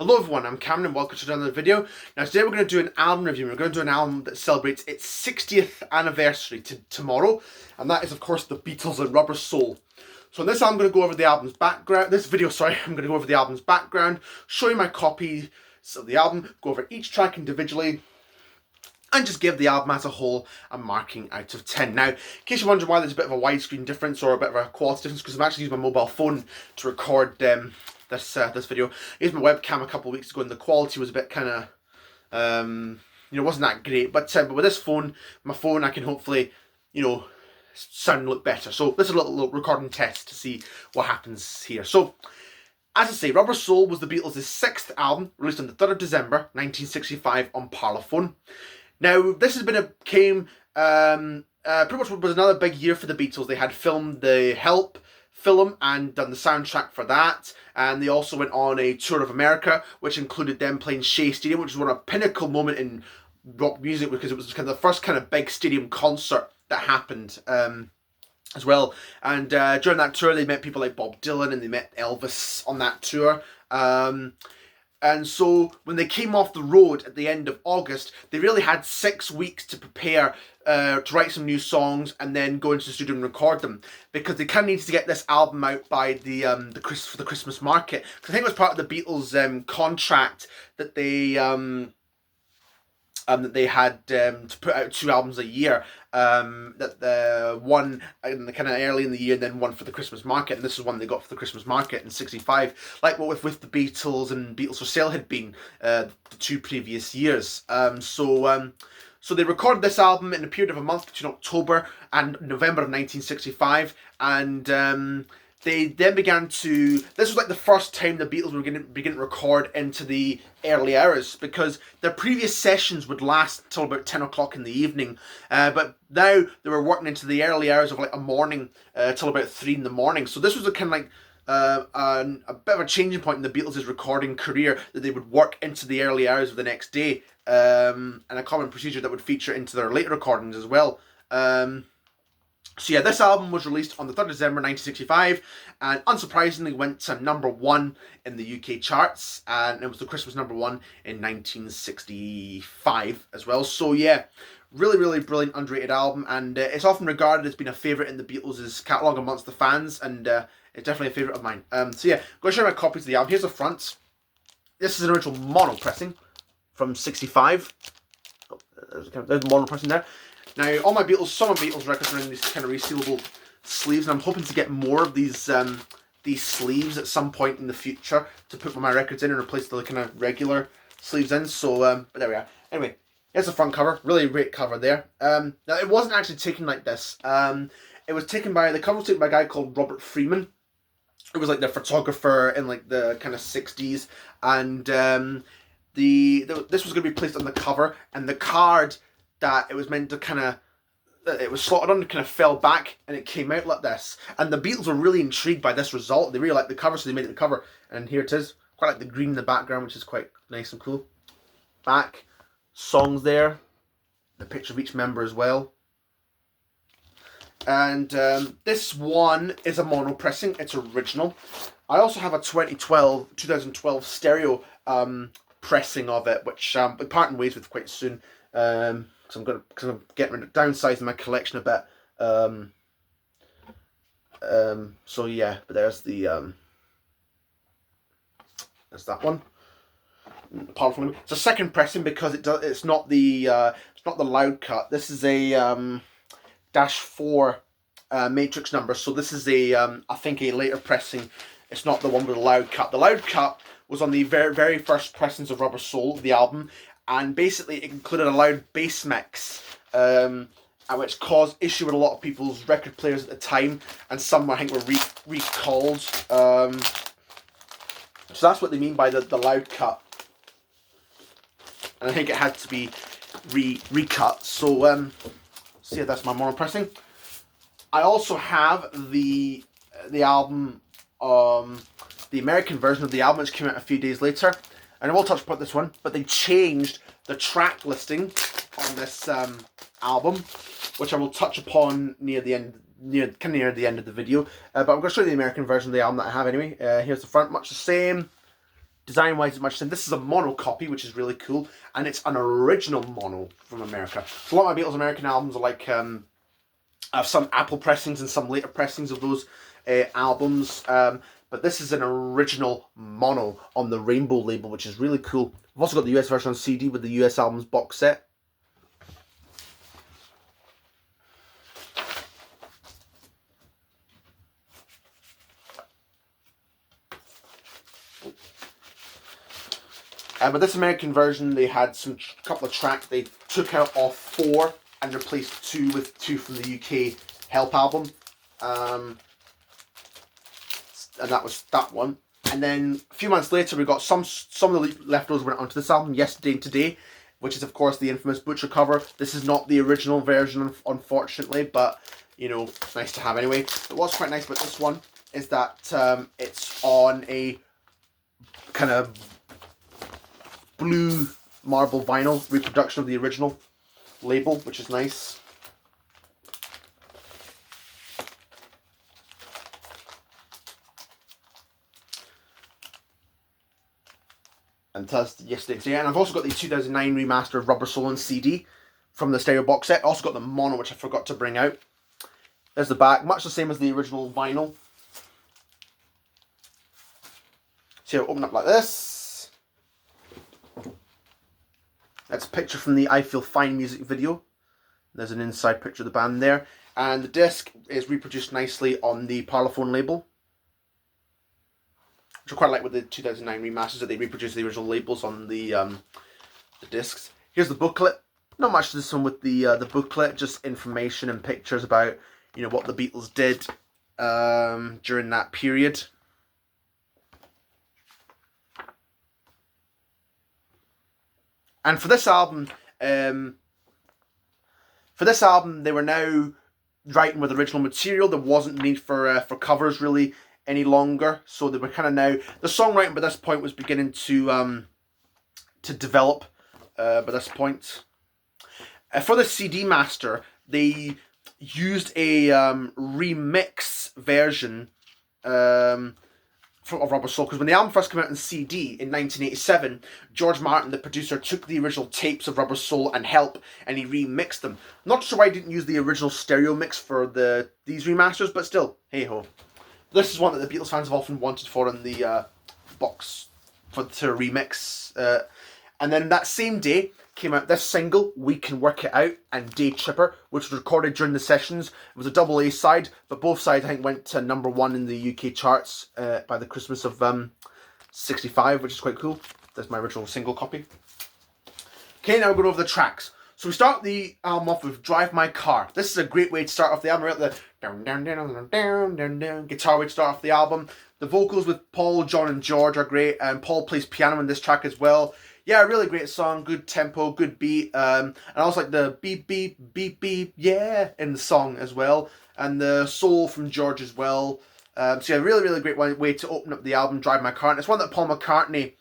Hello everyone, I'm Cameron and welcome to another video. Now today we're going to do an album review. We're going to do an album that celebrates its 60th anniversary tomorrow, and that is of course the Beatles and Rubber Soul. So in this I'm going to go over the album's background, I'm going to go over the album's background, show you my copies of the album, go over each track individually, and just give the album as a whole a marking out of 10. Now, in case you're wondering why there's a bit of a widescreen difference or a bit of a quality difference, because I've actually used my mobile phone to record this video. I used my webcam a couple of weeks ago and the quality was a bit kind of, wasn't that great. But with this phone, my phone, I can hopefully, sound a lot better. So this is a little recording test to see what happens here. So, as I say, Rubber Soul was the Beatles' sixth album, released on the 3rd of December 1965 on Parlophone. Now, this has been pretty much was another big year for the Beatles. They had filmed the Help film and done the soundtrack for that, and they also went on a tour of America, which included them playing Shea Stadium, which was one of a pinnacle moment in rock music because it was kind of the first kind of big stadium concert that happened as well. And during that tour, they met people like Bob Dylan and they met Elvis on that tour. And so when they came off the road at the end of August, they really had 6 weeks to prepare to write some new songs and then go into the studio and record them, because they kind of needed to get this album out by the Christmas market. Because I think it was part of the Beatles' contract that they had to put out 2 albums a year. That the one in the kind of early in the year, and then one for the Christmas market, and this is one they got for the Christmas market in '65, like what with the Beatles and Beatles for Sale had been the 2 previous years. So they recorded this album in a period of a month between October and November of 1965, and they then began to. This was like the first time the Beatles were beginning to record into the early hours, because their previous sessions would last until about 10 o'clock in the evening, but now they were working into the early hours of like a morning till about 3 in the morning. So this was a kind of like a bit of a changing point in the Beatles' recording career, that they would work into the early hours of the next day, and a common procedure that would feature into their later recordings as well. So yeah, this album was released on the 3rd of December 1965, and unsurprisingly went to #1 in the UK charts, and it was the Christmas #1 in 1965 as well. So yeah, really, really brilliant, underrated album, and it's often regarded as being a favourite in the Beatles' catalogue amongst the fans, and it's definitely a favourite of mine. So yeah, I'm going to show you my copies of the album. Here's the front. This is an original mono pressing from '65. Oh, there's mono pressing there. Now, all my Beatles, some of Beatles records are in these kind of resealable sleeves, and I'm hoping to get more of these sleeves at some point in the future to put my records in and replace the kind of regular sleeves in. So, but there we are. Anyway, here's the front cover. Really great cover there. Now, it wasn't actually taken like this. It was taken by, the cover was taken by a guy called Robert Freeman. It was like the photographer in like the kind of 60s, and this was going to be placed on the cover, and the card that it was meant to kind of, it was slotted on, kind of fell back, and it came out like this. And the Beatles were really intrigued by this result. They really liked the cover, so they made it the cover. And here it is. Quite like the green in the background, which is quite nice and cool. Back, songs there, the picture of each member as well. And this one is a mono pressing. It's original. I also have a 2012 stereo pressing of it, which I'll be parting ways with quite soon. Because I'm getting downsizing my collection a bit. So yeah, but there's the there's that one. Apart from it's a second pressing because it's not the loud cut. This is a -4 matrix number. So this is a I think a later pressing. It's not the one with the loud cut. The loud cut was on the very first pressings of Rubber Soul, the album. And basically it included a loud bass mix, which caused issue with a lot of people's record players at the time, and some I think were recalled. So that's what they mean by the loud cut. And I think it had to be recut. So yeah, that's my mono pressing. I also have the album, the American version of the album, which came out a few days later. And I will touch upon this one, but they changed the track listing on this album, which I will touch upon near the end, near the end of the video. But I'm going to show you the American version of the album that I have anyway. Here's the front, much the same. Design wise, it's much the same. This is a mono copy, which is really cool, and it's an original mono from America. So a lot of my Beatles American albums are like I have some Apple pressings and some later pressings of those albums. But this is an original mono on the Rainbow label, which is really cool. I've also got the US version on CD with the US albums box set. But this American version, they had some couple of tracks they took out off 4 and replaced 2 with 2 from the UK Help album. And that was that one. And then a few months later, we got some of the leftovers went onto this album, Yesterday and Today, which is of course the infamous Butcher cover. This is not the original version, unfortunately, but you know, nice to have anyway. But what's quite nice about this one is that it's on a kind of blue marble vinyl reproduction of the original label, which is nice. And that's Yesterday. So yeah, and I've also got the 2009 remaster of Rubber Soul on CD from the stereo box set. I also got the mono, which I forgot to bring out. There's the back, much the same as the original vinyl. So it'll open up like this. That's a picture from the I Feel Fine music video. There's an inside picture of the band there. And the disc is reproduced nicely on the Parlophone label, which I quite like with the 2009 remasters, that they reproduce the original labels on the discs. Here's the booklet. Not much to this one with the booklet, just information and pictures about, you know, what the Beatles did during that period. And for this album, they were now writing with original material. There wasn't need for covers really any longer, so they were kind of now, the songwriting by this point was beginning to develop by this point. For the CD master, they used a remix version of Rubber Soul, because when the album first came out on CD in 1987, George Martin, the producer, took the original tapes of Rubber Soul and Help and he remixed them. I'm not sure why he didn't use the original stereo mix for these remasters, but still, hey ho. This is one that the Beatles fans have often wanted for in the box to remix. And then that same day came out this single, We Can Work It Out, and Day Tripper, which was recorded during the sessions. It was a double A side, but both sides I think went to #1 in the UK charts by the Christmas of '65, which is quite cool. There's my original single copy. Okay, now we're going over the tracks. So we start the album off with Drive My Car. This is a great way to start off the album. We're at the down, down, down, down, down, down, down guitar way to start off the album. The vocals with Paul, John and George are great, and Paul plays piano in this track as well. Yeah, really great song, good tempo, good beat, and I also like the beep, beep, beep, beep, yeah, in the song as well, and the soul from George as well. So yeah, really, really great way to open up the album, Drive My Car. And it's one that Paul McCartney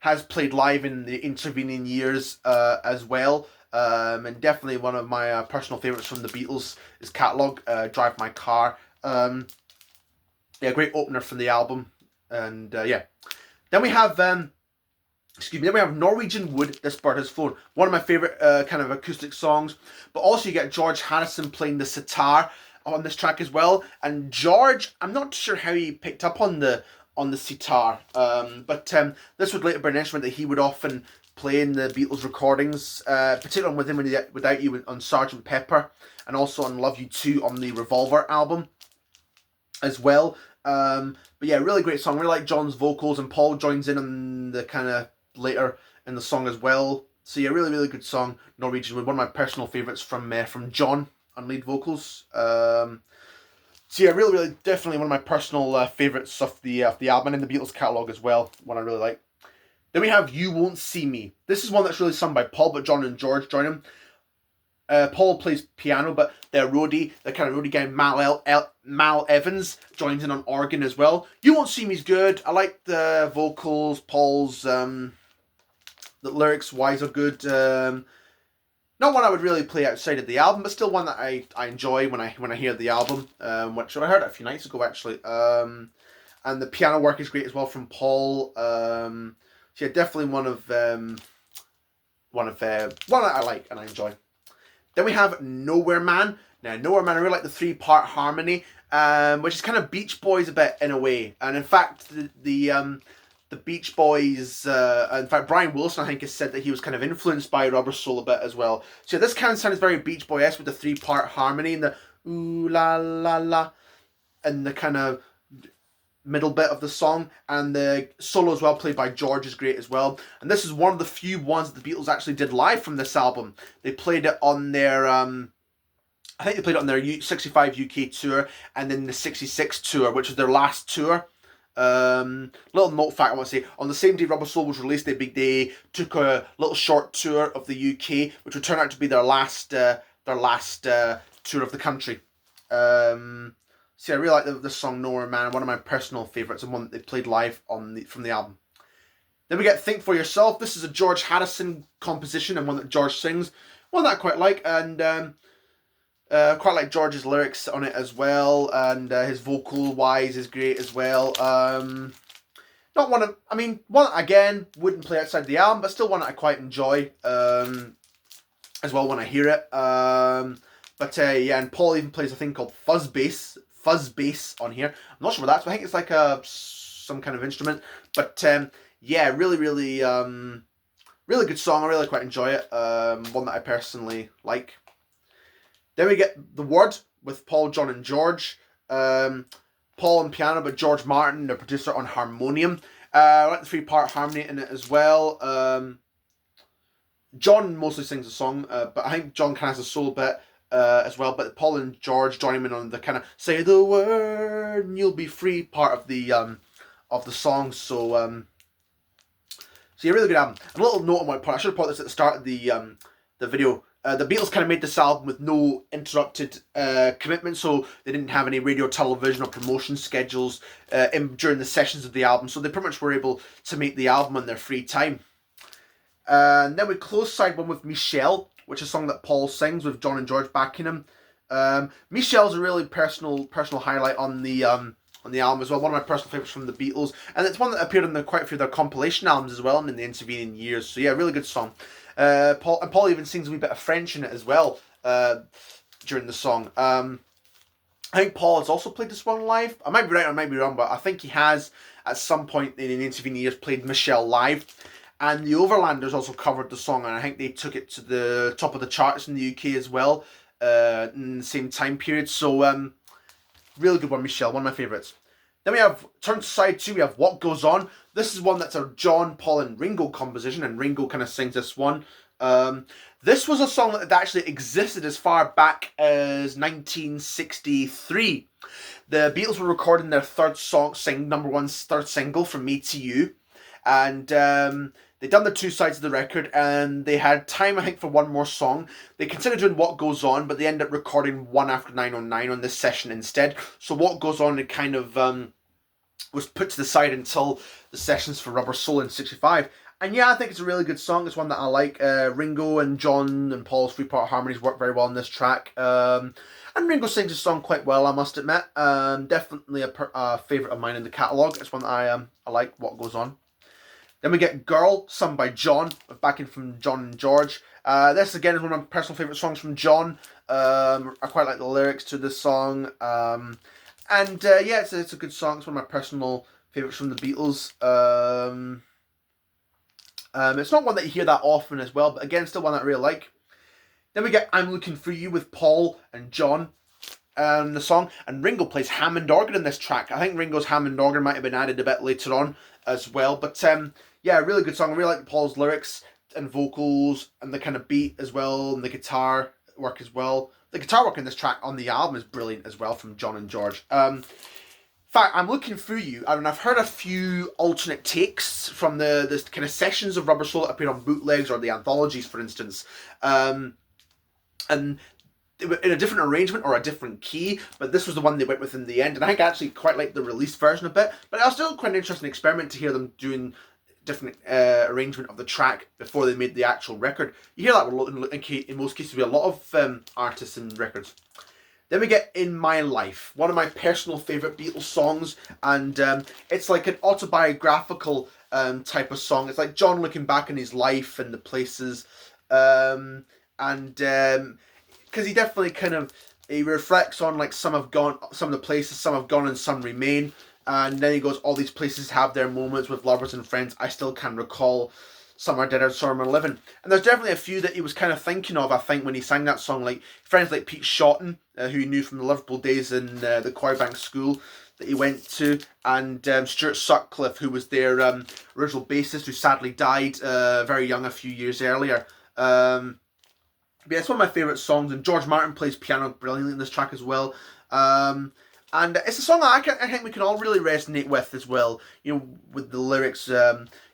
has played live in the intervening years as well, and definitely one of my personal favourites from the Beatles' catalogue, Drive My Car. Yeah, great opener from the album, and yeah. Then we have... then we have Norwegian Wood, This Bird Has Flown. One of my favourite kind of acoustic songs. But also you get George Harrison playing the sitar on this track as well. And George, I'm not sure how he picked up on the sitar. But this would later be an instrument that he would often play in the Beatles recordings. Particularly with him Without You on Sgt. Pepper. And also on Love You Too on the Revolver album as well. But yeah, really great song. Really like John's vocals, and Paul joins in on the kind of later in the song as well. So yeah, really, really good song, Norwegian Wood. One of my personal favourites from John on lead vocals. So yeah, really, really, definitely one of my personal favourites of the album, and in the Beatles catalogue as well. One I really like. Then we have You Won't See Me. This is one that's really sung by Paul, but John and George join him. Paul plays piano, but the kind of roadie guy, Mal Evans, joins in on organ as well. You Won't See Me's good. I like the vocals, Paul's, the lyrics wise are good. Not one I would really play outside of the album, but still one that I enjoy when I hear the album. Which I heard it a few nights ago actually. And the piano work is great as well from Paul. So yeah, definitely one that I like and I enjoy. Then we have Nowhere Man. Now, Nowhere Man, I really like the 3-part harmony, which is kind of Beach Boys a bit in a way. And in fact, the Beach Boys, in fact, Brian Wilson, I think, has said that he was kind of influenced by Rubber Soul a bit as well. So this kind of sounds very Beach Boy-esque with the 3-part harmony and the ooh la la la and the kind of middle bit of the song, and the solo as well played by George is great as well. And this is one of the few ones that the Beatles actually did live from this album. They played it on their I think they played it on their 65 UK tour and then the 66 tour, which was their last tour. Little note fact I want to say, on the same day Rubber Soul was released, they took a little short tour of the UK, which would turn out to be their last tour of the country. See, I really like the song Nowhere Man, one of my personal favourites, and one that they played live from the album. Then we get Think For Yourself. This is a George Harrison composition and one that George sings. One that I quite like, and quite like George's lyrics on it as well, and his vocal-wise is great as well. Not one of, I mean, one again, wouldn't play outside the album, but still one that I quite enjoy as well when I hear it. Yeah, and Paul even plays a thing called fuzz bass on here. I'm not sure what that's, but I think it's like some kind of instrument. But yeah, really good song. I really quite enjoy it. One that I personally like. Then we get The Word with Paul, John and George. Paul on piano, but George Martin, the producer, on harmonium. I like the 3-part harmony in it as well. John mostly sings the song, but I think John kind of has a solo bit as well. But Paul and George join him in on the kind of "say the word and you'll be free" part of the song. So yeah, really good album. And a little note on my part, I should have put this at the start of the video. The Beatles kind of made this album with no interrupted commitment, so they didn't have any radio, television, or promotion schedules during the sessions of the album, so they pretty much were able to make the album on their free time. And then we close side one with Michelle, which is a song that Paul sings with John and George backing him. Michelle's a really personal highlight on the album as well. One of my personal favourites from the Beatles, and it's one that appeared on quite a few of their compilation albums as well, and in the intervening years. So yeah, really good song. Paul even sings a wee bit of French in it as well during the song. I think Paul has also played this one live. I might be right or I might be wrong, but I think he has at some point in the intervening years played Michelle live. And the Overlanders also covered the song, and I think they took it to the top of the charts in the UK as well in the same time period. So really good one, Michelle, one of my favourites. Then we have, turn to side 2, we have What Goes On. This is one that's a John, Paul and Ringo composition, and Ringo kind of sings this one. This was a song that actually existed as far back as 1963. The Beatles were recording their third single, From Me to You. And they'd done the 2 sides of the record, and they had time, I think, for one more song. They considered doing What Goes On, but they ended up recording One After 909 on this session instead. So What Goes On, it kind of was put to the side until the sessions for Rubber Soul in 65. And yeah, I think it's a really good song. It's one that I like. Ringo and John and Paul's 3-part harmonies work very well on this track. And Ringo sings the song quite well, I must admit. Definitely a favourite of mine in the catalogue. It's one that I like, What Goes On. Then we get Girl, sung by John, with backing from John and George. This again is one of my personal favourite songs from John. I quite like the lyrics to this song. Yeah, it's a good song. It's one of my personal favourites from the Beatles. It's not one that you hear that often as well, but again, still one that I really like. Then we get I'm Looking For You with Paul and John the song. And Ringo plays Hammond organ in this track. I think Ringo's Hammond organ might have been added a bit later on as well. But yeah, really good song. I really like Paul's lyrics and vocals and the kind of beat as well, and the guitar work as well. The guitar work in this track on the album is brilliant as well from John and George. In fact, I'm Looking For You, and I've heard a few alternate takes from the kind of sessions of Rubber Soul that appear on bootlegs or the anthologies, for instance. And in a different arrangement or a different key, but this was the one they went with in the end, and I think I actually quite like the released version a bit, but it was still quite an interesting experiment to hear them doing different arrangement of the track before they made the actual record. You hear that in most cases with a lot of artists and records. Then we get In My Life, one of my personal favourite Beatles songs, and it's like an autobiographical type of song. It's like John looking back on his life and the places, and because he definitely he reflects on like some have gone, some of the places, some have gone and some remain. And then he goes, all these places have their moments with lovers and friends. I still can recall. Some are dead and some are living. And there's definitely a few that he was kind of thinking of, I think, when he sang that song. Like friends like Pete Shotton, who he knew from the Liverpool days in the Choirbank School that he went to. And Stuart Sutcliffe, who was their original bassist, who sadly died very young a few years earlier. But yeah, it's one of my favourite songs. And George Martin plays piano brilliantly in this track as well. And it's a song that I think we can all really resonate with as well. You know, with the lyrics.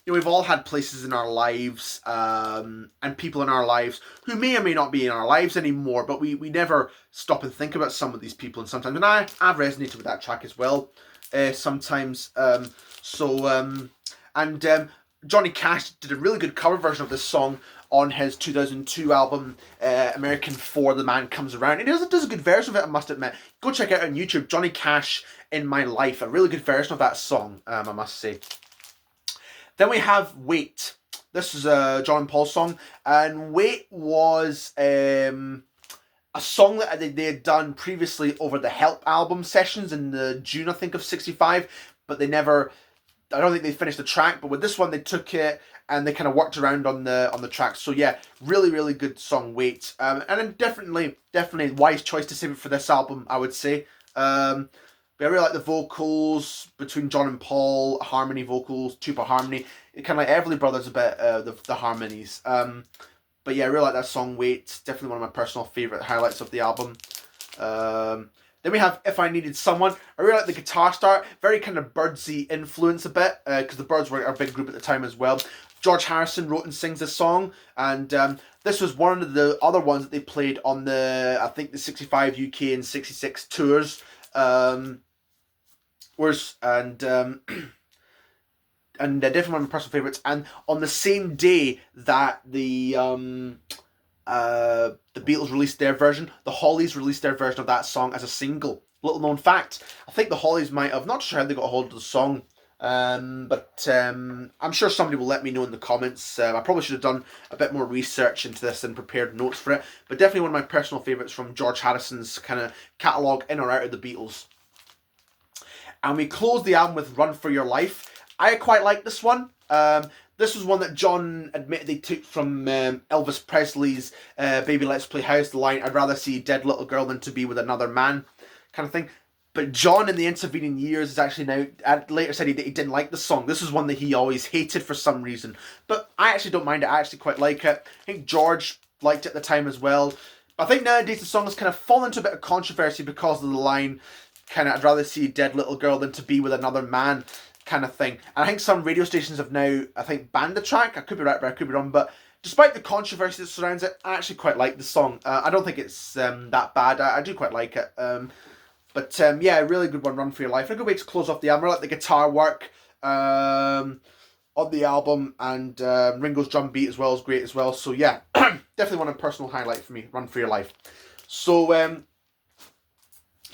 We've all had places in our lives and people in our lives who may or may not be in our lives anymore, but we never stop and think about some of these people. And sometimes, and I've resonated with that track as well. Sometimes, Johnny Cash did a really good cover version of this song on his 2002 album, American 4, The Man Comes Around. And he does a good version of it, I must admit. Go check it out on YouTube, Johnny Cash, In My Life. A really good version of that song, I must say. Then we have Wait. This is a John and Paul song. And Wait was a song that they had done previously over the Help album sessions in the June, I think, of 65. But they never... I don't think they finished the track. But with this one, they took it and they kind of worked around on the track. So yeah, really, really good song, Wait. And then definitely a wise choice to save it for this album, I would say. But I really like the vocals between John and Paul, harmony vocals, tuba harmony. It kind of like Everly Brothers a bit, the harmonies. But yeah, I really like that song, Wait. Definitely one of my personal favourite highlights of the album. Then we have If I Needed Someone. I really like the guitar start. Very kind of Birdsy influence a bit, because the Birds were a big group at the time as well. George Harrison wrote and sings this song, and this was one of the other ones that they played on I think the 65 UK and 66 tours. And definitely one of my personal favourites. And on the same day that the Beatles released their version, the Hollies released their version of that song as a single. Little known fact, I think the Hollies might have, not sure how they got a hold of the song, but I'm sure somebody will let me know in the comments. I probably should have done a bit more research into this and prepared notes for it, but definitely one of my personal favourites from George Harrison's kind of catalogue in or out of the Beatles. And we close the album with Run For Your Life. I quite like this one. This was one that John admitted they took from Elvis Presley's Baby Let's Play House, the line, I'd rather see a dead little girl than to be with another man, kind of thing. But John, in the intervening years, has actually now later said he didn't like the song. This is one that he always hated for some reason. But I actually don't mind it. I actually quite like it. I think George liked it at the time as well. I think nowadays the song has kind of fallen into a bit of controversy because of the line, kind of, I'd rather see a dead little girl than to be with another man, kind of thing. And I think some radio stations have now, I think, banned the track. I could be right, but I could be wrong. But despite the controversy that surrounds it, I actually quite like the song. I don't think it's that bad. I do quite like it. But yeah, a really good one, Run For Your Life. And a good way to close off the album. I like the guitar work on the album, and Ringo's drum beat as well is great as well. So yeah, definitely one of personal highlight for me, Run For Your Life. So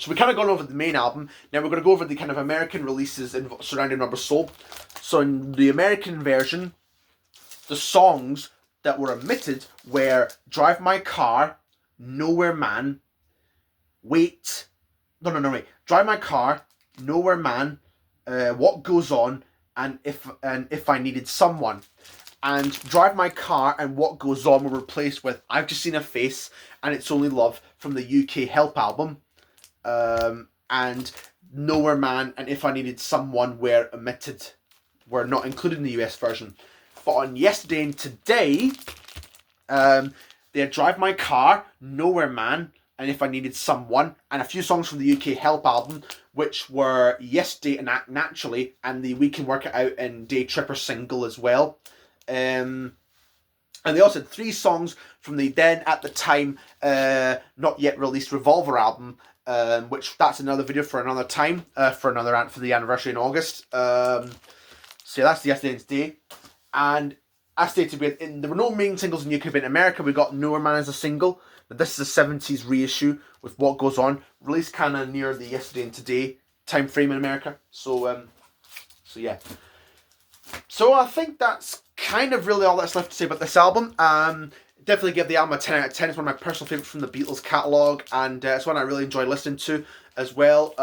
we kind of gone over the main album. Now we're going to go over the kind of American releases surrounding Rubber Soul. So in the American version, the songs that were omitted were Drive My Car, Nowhere Man, Wait. Drive My Car, Nowhere Man, What Goes On, and If I Needed Someone. And Drive My Car and What Goes On were replaced with I've Just Seen a Face and It's Only Love from the UK Help album. And Nowhere Man and If I Needed Someone were omitted, were not included in the US version. But on Yesterday and Today, they had Drive My Car, Nowhere Man, and If I Needed Someone, and a few songs from the UK Help album, which were Yesterday and Act Naturally, and the We Can Work It Out and Day Tripper single as well. And they also had 3 songs from the then, at the time, not yet released Revolver album, which that's another video for another time, for the anniversary in August. So yeah, that's the Yesterday and Today. And as stated, there were no main singles in UK, but in America we got Nowhere Man as a single. But this is a 70s reissue with What Goes On, released kind of near the Yesterday and Today time frame in America. So yeah. So I think that's kind of really all that's left to say about this album. Definitely give the album a 10 out of 10. It's one of my personal favourites from the Beatles catalogue, and it's one I really enjoy listening to as well.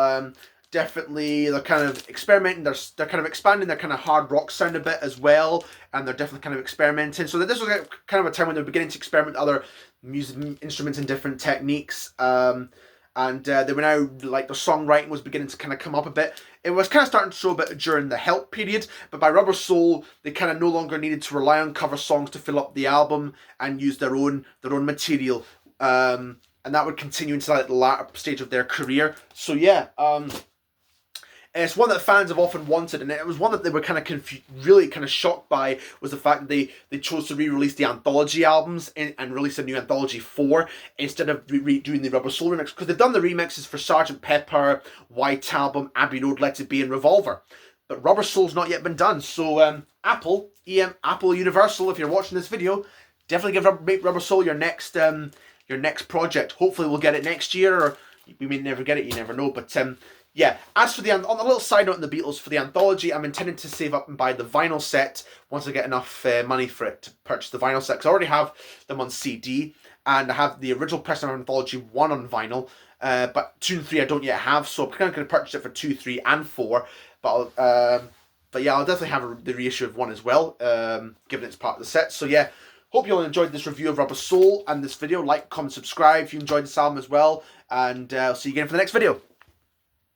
Definitely, they're kind of experimenting. They're kind of expanding their kind of hard rock sound a bit as well, and they're definitely kind of experimenting. So this was kind of a time when they're beginning to experiment with other music instruments and different techniques. And they were now, like, the songwriting was beginning to kind of come up a bit. It was kind of starting to show a bit during the Help period, but by Rubber Soul, they kind of no longer needed to rely on cover songs to fill up the album and use their own material. And that would continue into like the latter stage of their career. So yeah, it's one that fans have often wanted, and it was one that they were kind of really kind of shocked by, was the fact that they chose to re-release the anthology albums and release a new anthology 4 instead of redoing the Rubber Soul remix, because they've done the remixes for Sgt. Pepper, White Album, Abbey Road, Let It Be, and Revolver, but Rubber Soul's not yet been done. So Apple Universal, if you're watching this video, definitely give Rubber Soul your next project. Hopefully we'll get it next year, or we may never get it. You never know, but. Yeah, as for on a little side note on the Beatles, for the anthology, I'm intending to save up and buy the vinyl set once I get enough money for it to purchase the vinyl set, because I already have them on CD, and I have the original pressing of Anthology 1 on vinyl, but 2 and 3 I don't yet have, so I'm kind of going to purchase it for 2, 3, and 4, but yeah, I'll definitely have the reissue of 1 as well, given it's part of the set. So yeah, hope you all enjoyed this review of Rubber Soul and this video. Like, comment, subscribe if you enjoyed this album as well, and I'll see you again for the next video.